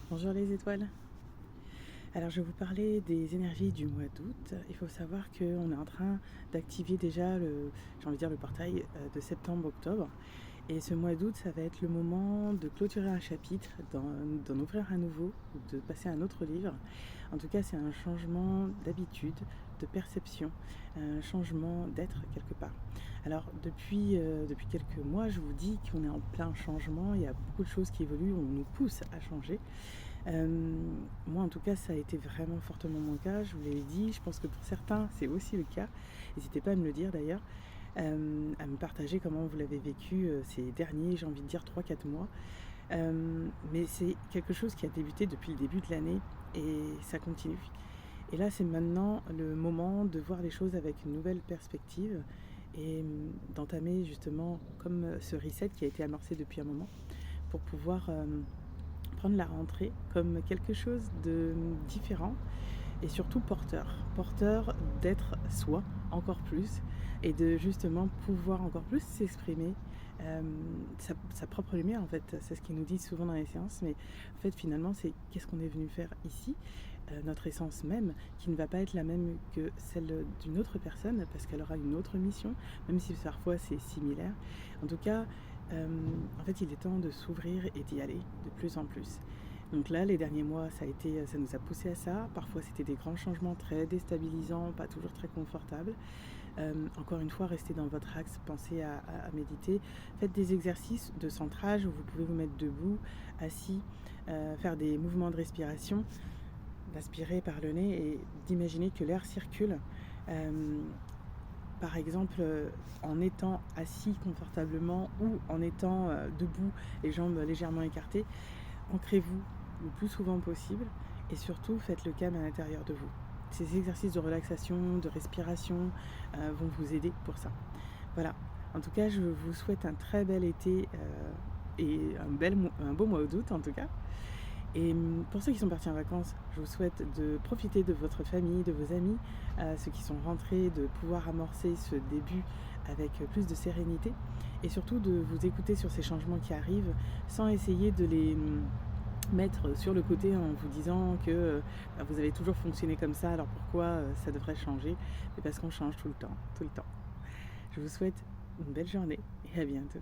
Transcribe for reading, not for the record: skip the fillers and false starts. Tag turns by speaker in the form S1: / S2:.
S1: Bonjour les étoiles. Alors je vais vous parler des énergies du mois d'août. Il faut savoir qu'on est en train d'activer déjà le portail de septembre-octobre. Et ce mois d'août, ça va être le moment de clôturer un chapitre, d'en ouvrir un nouveau, de passer à un autre livre. En tout cas, c'est un changement d'habitude, de perception, un changement d'être quelque part. Alors depuis quelques mois, je vous dis qu'on est en plein changement, il y a beaucoup de choses qui évoluent, on nous pousse à changer. Moi en tout cas ça a été vraiment fortement mon cas, je vous l'ai dit, je pense que pour certains c'est aussi le cas. N'hésitez pas à me le dire d'ailleurs, à me partager comment vous l'avez vécu ces derniers, j'ai envie de dire 3-4 mois. Mais c'est quelque chose qui a débuté depuis le début de l'année et ça continue. Et là c'est maintenant le moment de voir les choses avec une nouvelle perspective et d'entamer justement comme ce reset qui a été amorcé depuis un moment pour pouvoir prendre la rentrée comme quelque chose de différent et surtout porteur d'être soi encore plus et de justement pouvoir encore plus s'exprimer sa propre lumière en fait. C'est ce qu'ils nous disent souvent dans les séances, mais en fait finalement c'est qu'est-ce qu'on est venu faire ici, notre essence même qui ne va pas être la même que celle d'une autre personne parce qu'elle aura une autre mission, même si parfois c'est similaire. En tout cas, en fait il est temps de s'ouvrir et d'y aller de plus en plus. Donc là, les derniers mois, ça nous a poussé à ça. Parfois, c'était des grands changements très déstabilisants, pas toujours très confortables. Encore une fois, restez dans votre axe, pensez à méditer. Faites des exercices de centrage où vous pouvez vous mettre debout, assis, faire des mouvements de respiration, d'aspirer par le nez et d'imaginer que l'air circule. Par exemple, en étant assis confortablement ou en étant debout, les jambes légèrement écartées, ancrez-vous le plus souvent possible et surtout faites le calme à l'intérieur de vous. Ces exercices de relaxation, de respiration vont vous aider pour ça. Voilà. En tout cas, je vous souhaite un très bel été et un beau mois d'août en tout cas. Et pour ceux qui sont partis en vacances, je vous souhaite de profiter de votre famille, de vos amis, ceux qui sont rentrés, de pouvoir amorcer ce début avec plus de sérénité et surtout de vous écouter sur ces changements qui arrivent sans essayer de les mettre sur le côté en vous disant que vous avez toujours fonctionné comme ça, alors pourquoi ça devrait changer? Mais parce qu'on change tout le temps, tout le temps. Je vous souhaite une belle journée et à bientôt.